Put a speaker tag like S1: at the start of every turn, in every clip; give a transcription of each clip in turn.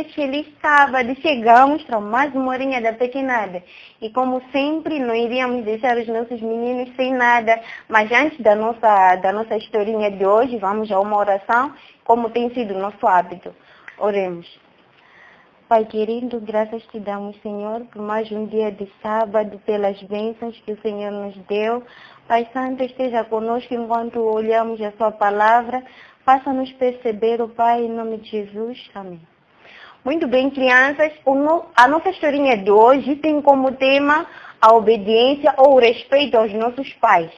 S1: vocês, feliz sábado. Chegamos para mais uma horinha da pequenada. E como sempre, não iríamos deixar os nossos meninos sem nada. Mas antes da nossa historinha de hoje, vamos a uma oração, como tem sido o nosso hábito. Oremos. Pai querido, graças te damos, Senhor, por mais um dia de sábado, pelas bênçãos que o Senhor nos deu. Pai Santo, esteja conosco enquanto olhamos a sua palavra. Faça-nos perceber, o Pai, em nome de Jesus. Amém. Muito bem, crianças, a nossa historinha de hoje tem como tema a obediência ou o respeito aos nossos pais.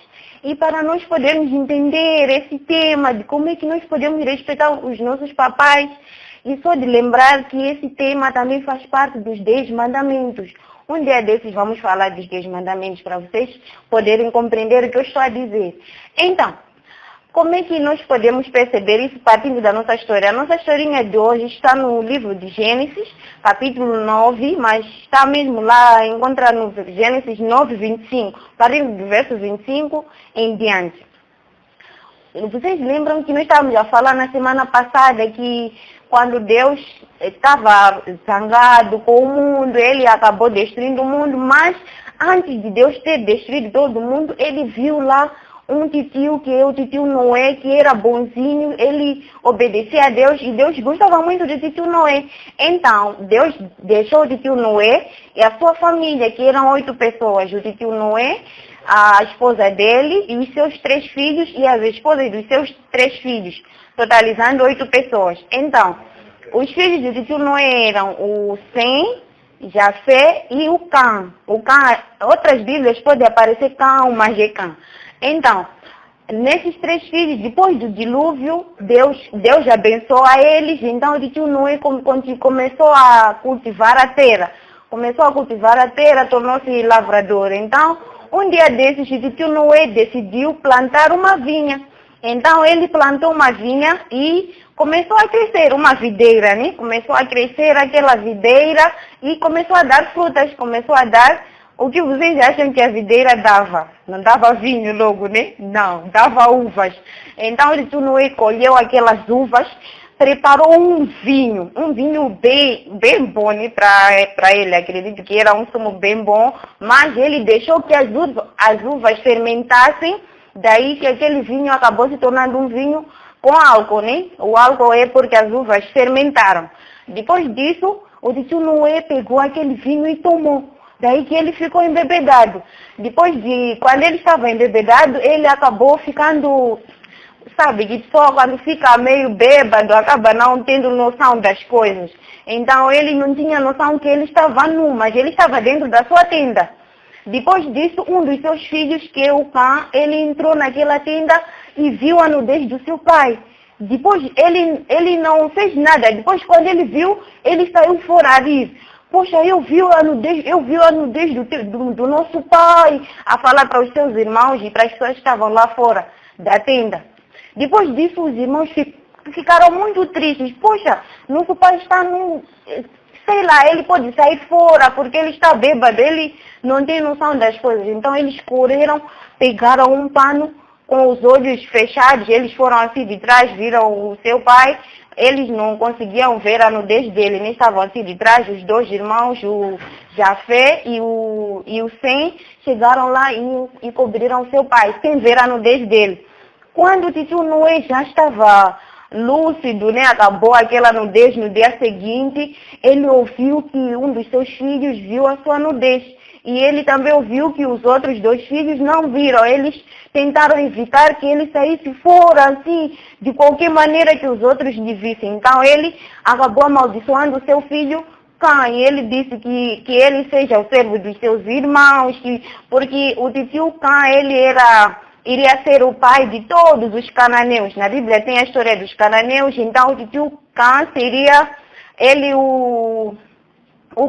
S1: E para nós podermos entender esse tema de como é que nós podemos respeitar os nossos papais, e só de lembrar que esse tema também faz parte dos 10 mandamentos. Um dia desses vamos falar dos 10 mandamentos para vocês poderem compreender o que eu estou a dizer. Então, como é que nós podemos perceber isso partindo da nossa história? A nossa historinha de hoje está no livro de Gênesis, capítulo 9, mas está mesmo lá, encontra no Gênesis 9, 25, partindo do verso 25 em diante. Vocês lembram que nós estávamos a falar na semana passada que quando Deus estava zangado com o mundo, ele acabou destruindo o mundo, mas antes de Deus ter destruído todo o mundo, ele viu lá um titio, que é o titio Noé, que era bonzinho, ele obedecia a Deus e Deus gostava muito do titio Noé. Então, Deus deixou o titio Noé e a sua família, que eram 8 pessoas, o titio Noé, a esposa dele e os seus 3 filhos e as esposas dos seus 3 filhos, totalizando 8 pessoas. Então, os filhos do titio Noé eram o Sem, Jafé e o Cã. O Cã, outras bíblias pode aparecer Cã, mas é Cã. Então, nesses 3 filhos, depois do dilúvio, Deus abençoa eles. Então, o titio Noé começou a cultivar a terra. Tornou-se lavrador. Então, um dia desses, o titio Noé decidiu plantar uma vinha. Então, ele plantou uma vinha e começou a crescer uma videira, né? Começou a crescer aquela videira e começou a dar frutas, começou a dar. O que vocês acham que a videira dava? Não dava vinho logo, né? Não, dava uvas. Então, o titio Noé colheu aquelas uvas, preparou um vinho bem bom, né, para ele. Acredito que era um sumo bem bom, mas ele deixou que as uvas fermentassem, daí que aquele vinho acabou se tornando um vinho com álcool, né? O álcool é porque as uvas fermentaram. Depois disso, o titio Noé pegou aquele vinho e tomou. Daí que ele ficou embebedado. Quando ele estava embebedado, ele acabou ficando, sabe, que só quando fica meio bêbado, acaba não tendo noção das coisas. Então ele não tinha noção que ele estava nu, mas ele estava dentro da sua tenda. Depois disso, um dos seus filhos, que é o Cã, ele entrou naquela tenda e viu a nudez do seu pai. Depois ele não fez nada. Depois, quando ele viu, ele saiu fora a rir. Poxa, eu vi a nudez do nosso pai, a falar para os seus irmãos e para as pessoas que estavam lá fora da tenda. Depois disso, os irmãos ficaram muito tristes. Poxa, nosso pai está sei lá, ele pode sair fora porque ele está bêbado, ele não tem noção das coisas. Então eles correram, pegaram um pano com os olhos fechados, eles foram assim de trás, viram o seu pai. Eles não conseguiam ver a nudez dele, nem estavam assim de trás. Os 2 irmãos, o Jafé e o Sem, chegaram lá e cobriram seu pai, sem ver a nudez dele. Quando o titio Noé já estava lúcido, né, acabou aquela nudez, no dia seguinte, ele ouviu que um dos seus filhos viu a sua nudez. E ele também ouviu que os outros 2 filhos não viram. Eles tentaram evitar que ele saísse fora, assim, de qualquer maneira que os outros lhe vissem. Então ele acabou amaldiçoando o seu filho Cã. E ele disse que ele seja o servo dos seus irmãos, porque o titio Cã, ele iria ser o pai de todos os cananeus. Na Bíblia tem a história dos cananeus, então o titio Cã seria ele o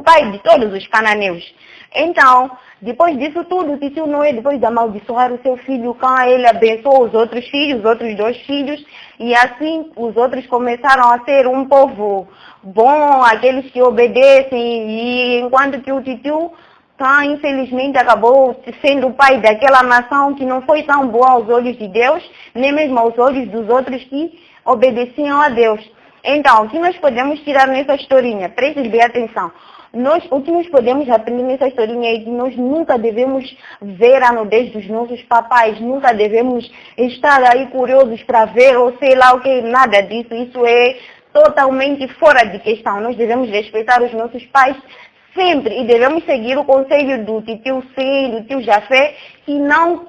S1: pai de todos os cananeus. Então, depois disso tudo, o titio Noé, depois de amaldiçoar o seu filho Cã, ele abençoou os outros 2 filhos, e assim os outros começaram a ser um povo bom, aqueles que obedecem, e enquanto que o titio Cã, infelizmente, acabou sendo o pai daquela nação que não foi tão boa aos olhos de Deus, nem mesmo aos olhos dos outros que obedeciam a Deus. Então, o que nós podemos tirar nessa historinha? Prestem bem atenção. O que nós podemos aprender nessa historinha é que nós nunca devemos ver a nudez dos nossos papais, nunca devemos estar aí curiosos para ver ou sei lá o que, nada disso. Isso é totalmente fora de questão. Nós devemos respeitar os nossos pais sempre e devemos seguir o conselho do tio Sim, do tio Jafé, que não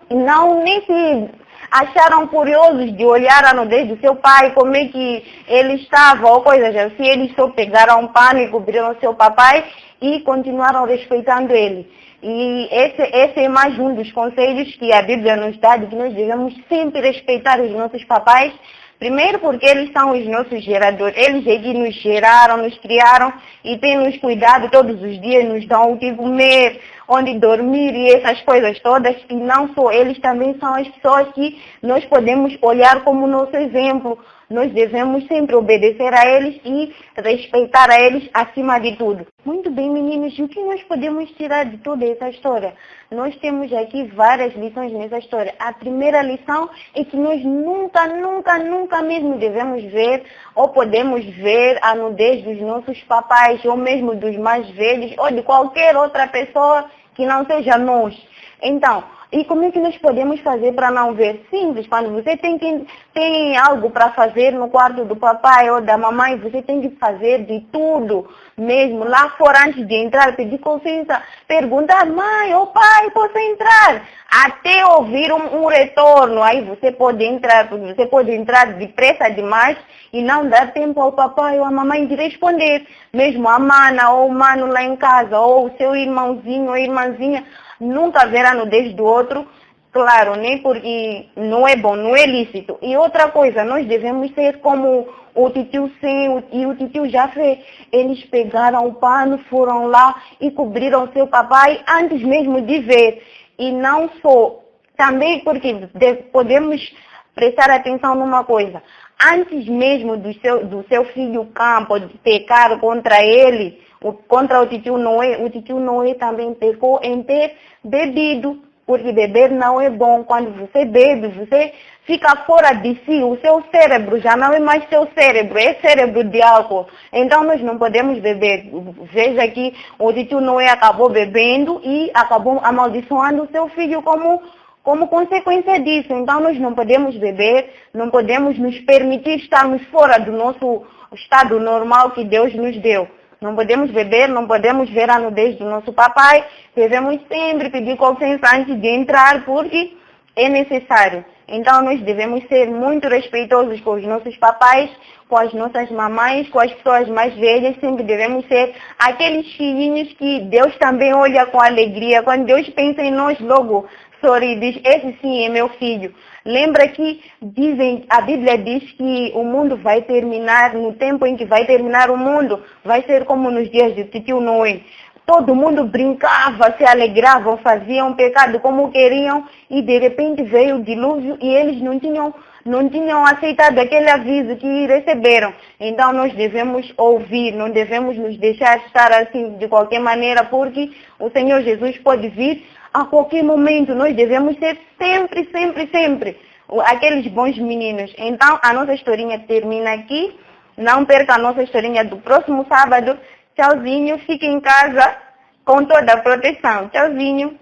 S1: nem se acharam curiosos de olhar a nudez do seu pai, como é que ele estava ou coisas assim. Eles só pegaram um pano e cobriram seu papai e continuaram respeitando ele. E esse é mais um dos conselhos que a Bíblia nos dá, de que nós devemos sempre respeitar os nossos papais. Primeiro porque eles são os nossos geradores, eles é que nos geraram, nos criaram e têm nos cuidado todos os dias, nos dão o que comer, onde dormir e essas coisas todas. E não só eles, também são as pessoas que nós podemos olhar como nosso exemplo. Nós devemos sempre obedecer a eles e respeitar a eles acima de tudo. Muito bem, meninos, e o que nós podemos tirar de toda essa história? Nós temos aqui várias lições nessa história. A primeira lição é que nós nunca mesmo devemos ver ou podemos ver a nudez dos nossos papais ou mesmo dos mais velhos ou de qualquer outra pessoa que não seja nós. Então, e como é que nós podemos fazer para não ver? Simples, quando você tem algo para fazer no quarto do papai ou da mamãe, você tem que fazer de tudo mesmo. Lá fora, antes de entrar, pedir licença, perguntar, mãe ou pai, posso entrar? Até ouvir um retorno, aí você pode entrar, porque você pode entrar depressa demais e não dar tempo ao papai ou à mamãe de responder. Mesmo a mana ou o mano lá em casa, ou o seu irmãozinho ou irmãzinha, nunca ver a nudez do outro, claro, né? Porque não é bom, não é lícito. E outra coisa, nós devemos ser como o tio Sim e o tio Jafé. Eles pegaram o pano, foram lá e cobriram seu papai antes mesmo de ver. E não só, também porque podemos prestar atenção numa coisa. Antes mesmo do seu filho Campo de pecar contra ele, contra o tio Noé também pecou em ter bebido, porque beber não é bom. Quando você bebe, você fica fora de si, o seu cérebro já não é mais seu cérebro, é cérebro de álcool. Então nós não podemos beber. Veja que o tio Noé acabou bebendo e acabou amaldiçoando o seu filho como consequência disso. Então nós não podemos beber, não podemos nos permitir estarmos fora do nosso estado normal que Deus nos deu. Não podemos beber, não podemos ver a nudez do nosso papai. Devemos sempre pedir licença antes de entrar, porque é necessário. Então nós devemos ser muito respeitosos com os nossos papais, com as nossas mamães, com as pessoas mais velhas. Sempre devemos ser aqueles filhinhos que Deus também olha com alegria. Quando Deus pensa em nós, logo sorri e diz, esse sim é meu filho. Lembra que a Bíblia diz que o mundo vai terminar, no tempo em que vai terminar o mundo, vai ser como nos dias de tio Noé. Todo mundo brincava, se alegravam, faziam pecado como queriam e de repente veio o dilúvio e eles não tinham aceitado aquele aviso que receberam. Então nós devemos ouvir, não devemos nos deixar estar assim de qualquer maneira, porque o Senhor Jesus pode vir a qualquer momento. Nós devemos ser sempre aqueles bons meninos. Então a nossa historinha termina aqui. Não perca a nossa historinha do próximo sábado. Tchauzinho, fique em casa com toda a proteção. Tchauzinho.